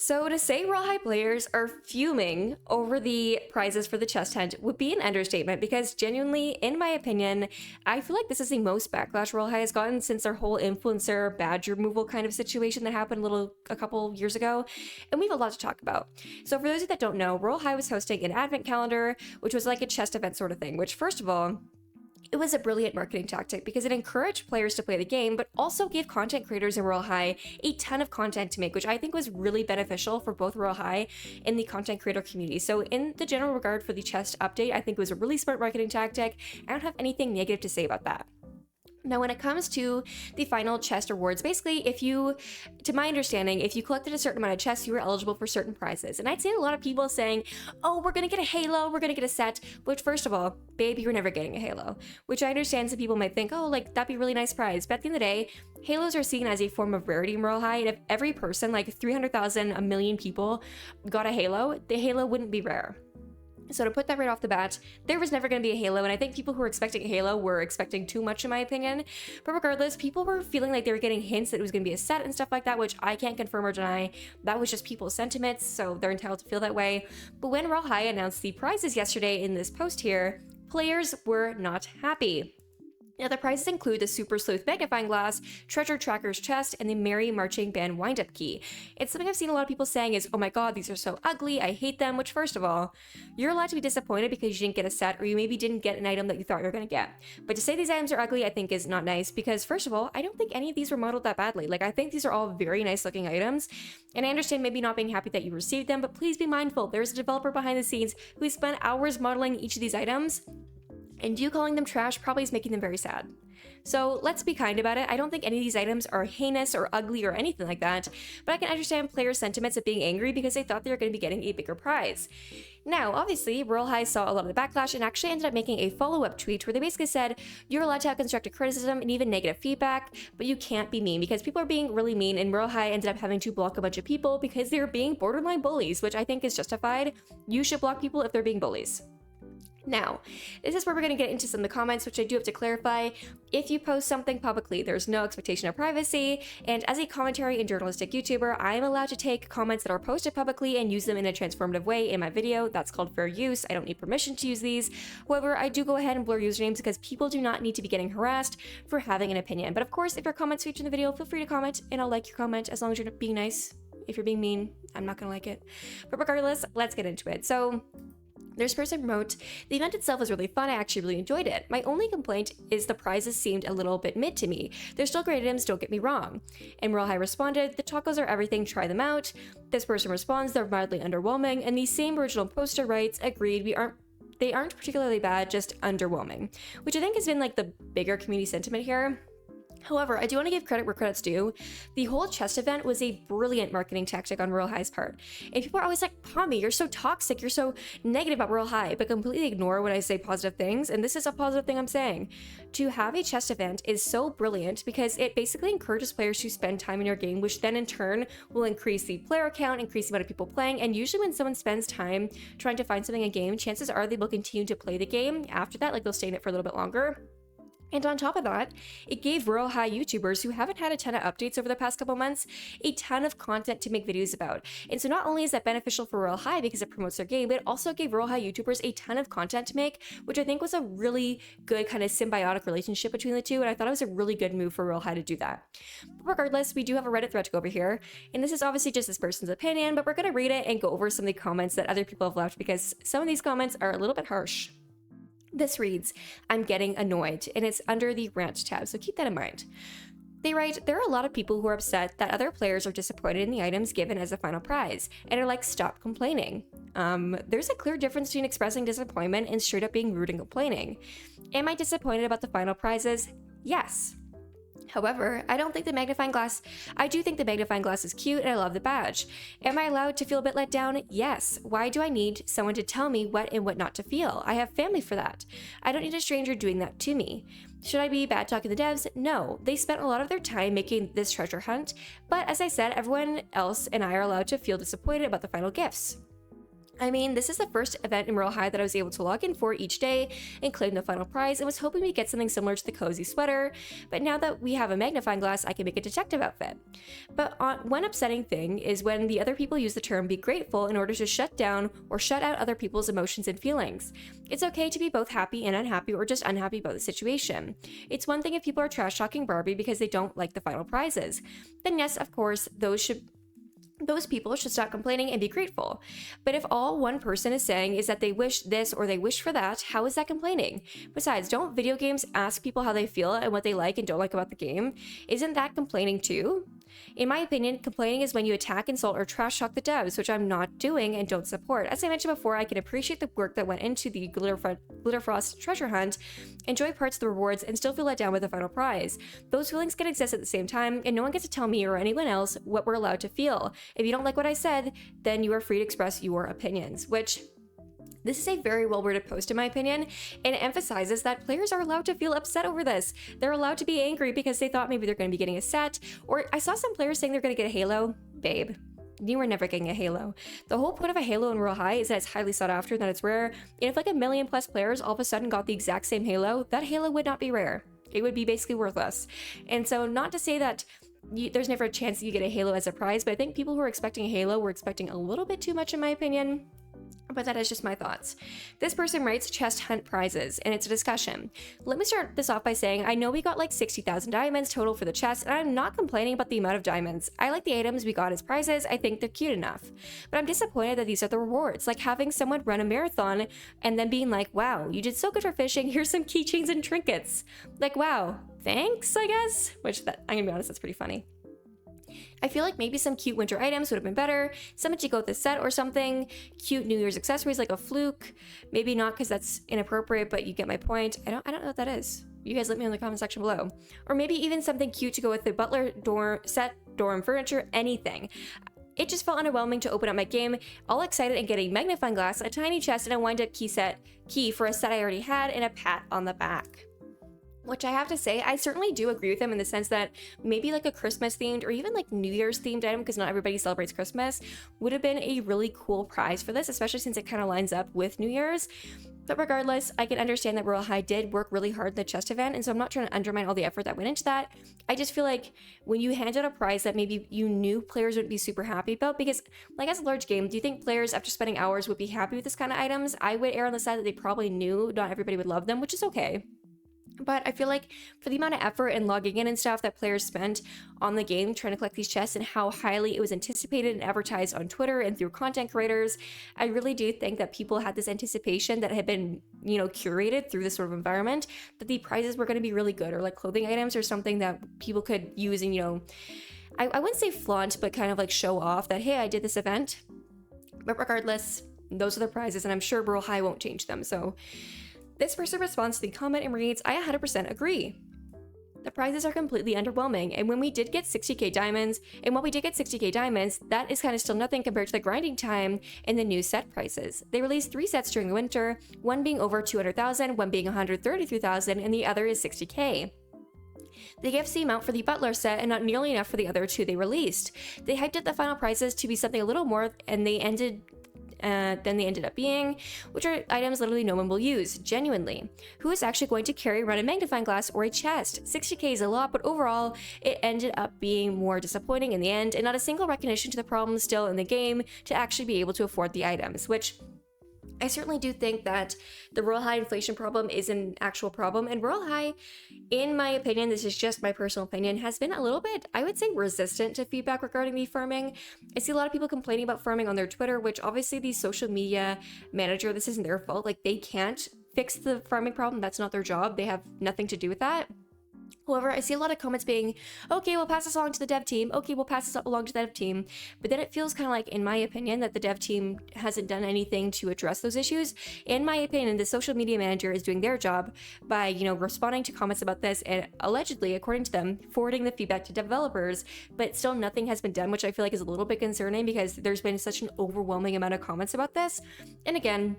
So to say Royale High players are fuming over the prizes for the chest hunt would be an understatement because genuinely, in my opinion, I feel like this is the most backlash Royale High has gotten since their whole influencer badge removal kind of situation that happened a couple years ago, and we have a lot to talk about. So for those of you that don't know, Royale High was hosting an advent calendar, which was like a chest event sort of thing, which first of all, it was a brilliant marketing tactic because it encouraged players to play the game, but also gave content creators in Royale High a ton of content to make, which I think was really beneficial for both Royale High and the content creator community. So in the general regard for the chest update, I think it was a really smart marketing tactic. I don't have anything negative to say about that. Now, when it comes to the final chest rewards, basically, to my understanding, if you collected a certain amount of chests, you were eligible for certain prizes. And I'd seen a lot of people saying, oh, we're going to get a halo, we're going to get a set, which first of all, babe, you're never getting a halo, which I understand some people might think, oh, like that'd be a really nice prize. But at the end of the day, halos are seen as a form of rarity in Royale High. And if every person, like 300,000, a million people got a halo, the halo wouldn't be rare. So to put that right off the bat, there was never going to be a halo, and I think people who were expecting a halo were expecting too much in my opinion. But regardless, people were feeling like they were getting hints that it was going to be a set and stuff like that, which I can't confirm or deny. That was just people's sentiments, so they're entitled to feel that way. But when Royale High announced the prizes yesterday in this post here, players were not happy. Now, the prizes include the Super Sleuth Magnifying Glass, Treasure Tracker's Chest, and the Merry Marching Band Wind-Up Key. It's something I've seen a lot of people saying is, oh my god, these are so ugly, I hate them, which first of all, you're allowed to be disappointed because you didn't get a set or you maybe didn't get an item that you thought you were going to get. But to say these items are ugly, I think is not nice because first of all, I don't think any of these were modeled that badly. Like, I think these are all very nice looking items, and I understand maybe not being happy that you received them, but please be mindful, there's a developer behind the scenes who spent hours modeling each of these items, and you calling them trash probably is making them very sad. So let's be kind about it. I don't think any of these items are heinous or ugly or anything like that, but I can understand players' sentiments of being angry because they thought they were going to be getting a bigger prize. Now, obviously, Royale High saw a lot of the backlash and actually ended up making a follow-up tweet where they basically said, you're allowed to have constructive criticism and even negative feedback, but you can't be mean because people are being really mean, and Royale High ended up having to block a bunch of people because they were being borderline bullies, which I think is justified. You should block people if they're being bullies. Now, this is where we're going to get into some of the comments, which I do have to clarify. If you post something publicly, there's no expectation of privacy, and as a commentary and journalistic YouTuber, I am allowed to take comments that are posted publicly and use them in a transformative way in my video. That's called fair use. I don't need permission to use these. However, I do go ahead and blur usernames because people do not need to be getting harassed for having an opinion. But of course, if your comments featured in the video, feel free to comment, and I'll like your comment as long as you're being nice. If you're being mean, I'm not going to like it. But regardless, let's get into it. So, this person wrote, the event itself was really fun, I actually really enjoyed it. My only complaint is the prizes seemed a little bit mid to me. They're still great items, don't get me wrong. And Royale High responded, the tacos are everything, try them out. This person responds, they're mildly underwhelming, and the same original poster writes, agreed, they aren't particularly bad, just underwhelming. Which I think has been like the bigger community sentiment here. However, I do want to give credit where credit's due. The whole chest event was a brilliant marketing tactic on Royale High's part. And people are always like, Pommy, you're so toxic, you're so negative about Royale High, but completely ignore when I say positive things, and this is a positive thing I'm saying. To have a chest event is so brilliant because it basically encourages players to spend time in your game, which then in turn will increase the player count, increase the amount of people playing, and usually when someone spends time trying to find something in a game, chances are they will continue to play the game after that, like they'll stay in it for a little bit longer. And on top of that, it gave Royale High YouTubers who haven't had a ton of updates over the past couple months a ton of content to make videos about. And so not only is that beneficial for Royale High because it promotes their game, but it also gave Royale High YouTubers a ton of content to make, which I think was a really good kind of symbiotic relationship between the two, and I thought it was a really good move for Royale High to do that. But regardless, we do have a Reddit thread to go over here, and this is obviously just this person's opinion, but we're going to read it and go over some of the comments that other people have left because some of these comments are a little bit harsh. This reads, I'm getting annoyed, and it's under the rant tab, so keep that in mind. They write, there are a lot of people who are upset that other players are disappointed in the items given as a final prize, and are like, stop complaining. There's a clear difference between expressing disappointment and straight up being rude and complaining. Am I disappointed about the final prizes? Yes. However, I do think the magnifying glass is cute and I love the badge. Am I allowed to feel a bit let down? Yes. Why do I need someone to tell me what and what not to feel? I have family for that. I don't need a stranger doing that to me. Should I be bad talking the devs? No. They spent a lot of their time making this treasure hunt, but as I said, everyone else and I are allowed to feel disappointed about the final gifts. I mean, this is the first event in Royale High that I was able to log in for each day and claim the final prize, and was hoping we get something similar to the cozy sweater, but now that we have a magnifying glass, I can make a detective outfit. But one upsetting thing is when the other people use the term be grateful in order to shut down or shut out other people's emotions and feelings. It's okay to be both happy and unhappy, or just unhappy about the situation. It's one thing if people are trash talking Barbie because they don't like the final prizes. Then yes, of course, those people should stop complaining and be grateful. But if all one person is saying is that they wish this or they wish for that, how is that complaining? Besides, don't video games ask people how they feel and what they like and don't like about the game? Isn't that complaining too? In my opinion, complaining is when you attack, insult, or trash talk the devs, which I'm not doing and don't support. As I mentioned before, I can appreciate the work that went into the Glitterfrost treasure hunt, enjoy parts of the rewards, and still feel let down with the final prize. Those feelings can exist at the same time, and no one gets to tell me or anyone else what we're allowed to feel. If you don't like what I said, then you are free to express your opinions, which... This is a very well-worded post in my opinion, and it emphasizes that players are allowed to feel upset over this. They're allowed to be angry because they thought maybe they're going to be getting a set, or I saw some players saying they're going to get a Halo. Babe, you were never getting a Halo. The whole point of a Halo in Royale High is that it's highly sought after and that it's rare, and if like 1 million plus players all of a sudden got the exact same Halo, that Halo would not be rare. It would be basically worthless. And so not to say that there's never a chance that you get a Halo as a prize, but I think people who are expecting a Halo were expecting a little bit too much in my opinion. But that is just my thoughts. This person writes chest hunt prizes, and it's a discussion. Let me start this off by saying I know we got like 60,000 diamonds total for the chest, and I'm not complaining about the amount of diamonds. I like the items we got as prizes. I think they're cute enough. But I'm disappointed that these are the rewards, like having someone run a marathon and then being like, wow, you did so good for fishing, here's some keychains and trinkets. Like, wow, thanks, I guess? Which, I'm gonna be honest, that's pretty funny. I feel like maybe some cute winter items would have been better, something to go with the set or something, cute New Year's accessories like a fluke, maybe not because that's inappropriate, but you get my point. I don't know what that is. You guys let me know in the comment section below. Or maybe even something cute to go with the butler dorm furniture, anything. It just felt underwhelming to open up my game, all excited and get a magnifying glass, a tiny chest, and a wind-up key for a set I already had, and a pat on the back. Which I have to say, I certainly do agree with him in the sense that maybe like a Christmas themed or even like New Year's themed item, because not everybody celebrates Christmas, would have been a really cool prize for this, especially since it kind of lines up with New Year's. But regardless, I can understand that Royale High did work really hard in the chest event, and so I'm not trying to undermine all the effort that went into that. I just feel like when you hand out a prize that maybe you knew players wouldn't be super happy about, because like as a large game, do you think players after spending hours would be happy with this kind of items? I would err on the side that they probably knew not everybody would love them, which is okay. But I feel like for the amount of effort and logging in and stuff that players spent on the game trying to collect these chests and how highly it was anticipated and advertised on Twitter and through content creators, I really do think that people had this anticipation that had been, curated through this sort of environment, that the prizes were going to be really good, or like clothing items or something that people could use and, I wouldn't say flaunt, but kind of like show off that, hey, I did this event. But regardless, those are the prizes, and I'm sure Royale High won't change them, so... This person responds to the comment and reads, I 100% agree. The prizes are completely underwhelming, and when we did get 60k diamonds, that is kind of still nothing compared to the grinding time and the new set prices. They released 3 sets during the winter, one being over 200,000, one being 133,000, and the other is 60k. They gave the amount for the Butler set and not nearly enough for the other 2 they released. They hyped up the final prices to be something a little more, and than they ended up being, which are items literally no one will use, genuinely. Who is actually going to carry around a magnifying glass or a chest? 60k is a lot, but overall, it ended up being more disappointing in the end, and not a single recognition to the problems still in the game to actually be able to afford the items, which I certainly do think that the Royale High inflation problem is an actual problem, and Royale High, in my opinion, this is just my personal opinion, has been a little bit, I would say, resistant to feedback regarding the farming. I see a lot of people complaining about farming on their Twitter, which obviously the social media manager, this isn't their fault. Like, they can't fix the farming problem. That's not their job. They have nothing to do with that. However, I see a lot of comments being, okay, we'll pass this along to the dev team. Okay, we'll pass this along to the dev team. But then it feels kind of like, in my opinion, that the dev team hasn't done anything to address those issues. In my opinion, the social media manager is doing their job by, responding to comments about this and allegedly, according to them, forwarding the feedback to developers. But still nothing has been done, which I feel like is a little bit concerning because there's been such an overwhelming amount of comments about this. And again,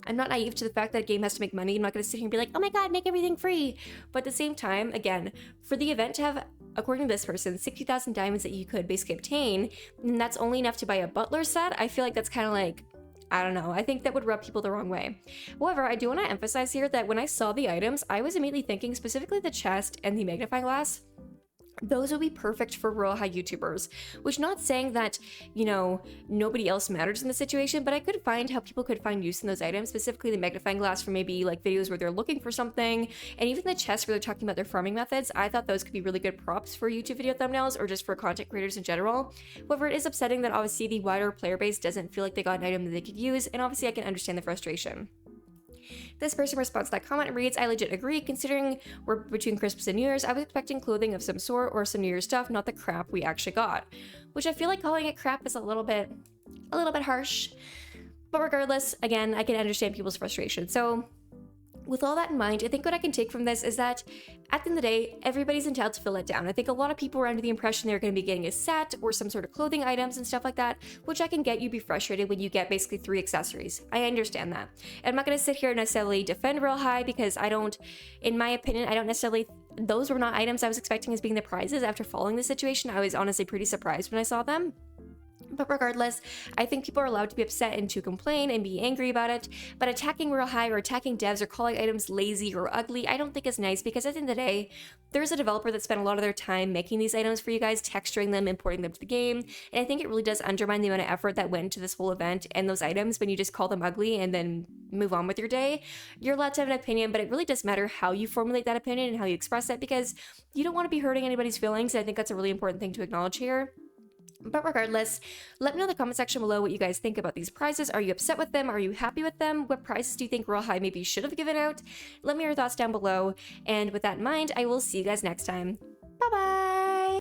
I'm not naive to the fact that a game has to make money. I'm not going to sit here and be like, oh my god, make everything free. But at the same time, again, for the event to have, according to this person, 60,000 diamonds that you could basically obtain, and that's only enough to buy a butler set, I feel like that's kind of like I don't know. I think that would rub people the wrong way. However, I do want to emphasize here that when I saw the items, I was immediately thinking specifically the chest and the magnifying glass. Those would be perfect for Royale High YouTubers, which not saying that, you know, nobody else matters in the situation, but I could find how people could find use in those items, specifically the magnifying glass for maybe like videos where they're looking for something, and even the chest where they're talking about their farming methods. I thought those could be really good props for YouTube video thumbnails or just for content creators in general. However, it is upsetting that obviously the wider player base doesn't feel like they got an item that they could use, and obviously I can understand the frustration. This person responds to that comment and reads, I legit agree, considering we're between Christmas and New Year's, I was expecting clothing of some sort or some New Year's stuff, not the crap we actually got. Which I feel like calling it crap is a little bit harsh. But regardless, again, I can understand people's frustration. So with all that in mind, I think what I can take from this is that at the end of the day, everybody's entitled to feel let down. I think a lot of people were under the impression they're going to be getting a set or some sort of clothing items and stuff like that, which I can get you be frustrated when you get basically 3 accessories. I understand that. And I'm not going to sit here and necessarily defend Royale High because in my opinion, I don't necessarily, those were not items I was expecting as being the prizes. After following the situation, I was honestly pretty surprised when I saw them. But regardless, I think people are allowed to be upset and to complain and be angry about it, but attacking Royale High or attacking devs or calling items lazy or ugly, I don't think is nice, because at the end of the day, there's a developer that spent a lot of their time making these items for you guys, texturing them, importing them to the game, and I think it really does undermine the amount of effort that went into this whole event and those items when you just call them ugly and then move on with your day. You're allowed to have an opinion, but it really does matter how you formulate that opinion and how you express it, because you don't want to be hurting anybody's feelings, and I think that's a really important thing to acknowledge here. But regardless, let me know in the comment section below what you guys think about these prizes. Are you upset with them? Are you happy with them? What prizes do you think Royale High maybe should have given out? Let me know your thoughts down below. And with that in mind, I will see you guys next time. Bye-bye!